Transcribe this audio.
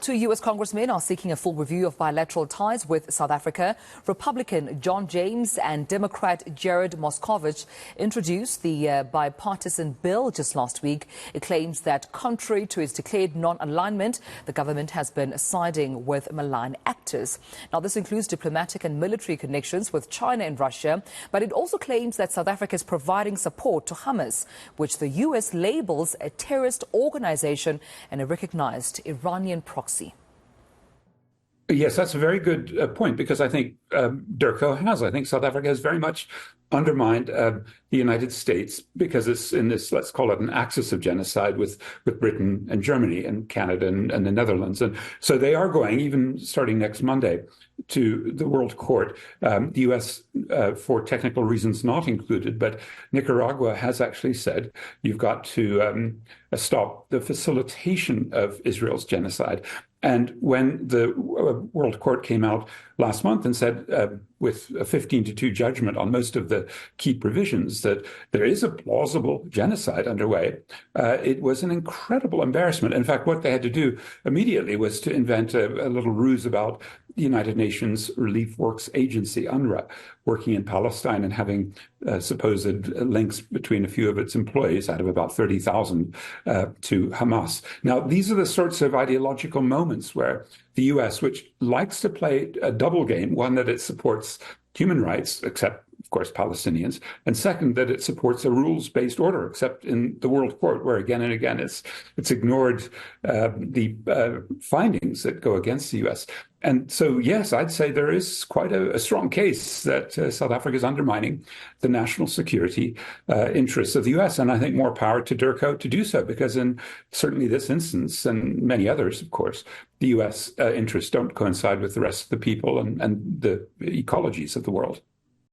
Two US Congressmen are seeking a full review of bilateral ties with South Africa. Republican John James and Democrat Jared Moskowitz introduced the bipartisan bill just last week. It claims that, contrary to its declared non-alignment, the government has been siding with malign actors. Now, this includes diplomatic and military connections with China and Russia, but it also claims that South Africa is providing support to Hamas, which the US labels a terrorist organization and a recognized Iranian proxy. Yes, that's a very good point, because I think I think South Africa has very much undermined the United States, because it's in this, let's call it an axis of genocide with Britain and Germany and Canada and the Netherlands. And so they are going, even starting next Monday, to the World Court. The U.S., for technical reasons not included, but Nicaragua has actually said you've got to stop the facilitation of Israel's genocide. And when the World Court came out last month and said, with a 15-2 judgment on most of the key provisions, that there is a plausible genocide underway, it was an incredible embarrassment. In fact, what they had to do immediately was to invent a little ruse about the United Nations Relief Works Agency, UNRWA, working in Palestine and having supposed links between a few of its employees out of about 30,000 to Hamas. Now, these are the sorts of ideological moments where the U.S., which likes to play a double game, one that it supports human rights, except, of course, Palestinians, and second, that it supports a rules-based order, except in the World Court, where again and again it's ignored the findings that go against the U.S. And so, yes, I'd say there is quite a strong case that South Africa is undermining the national security interests of the U.S. And I think more power to Durko to do so, because in certainly this instance and many others, of course, the U.S. interests don't coincide with the rest of the people and the ecologies of the world.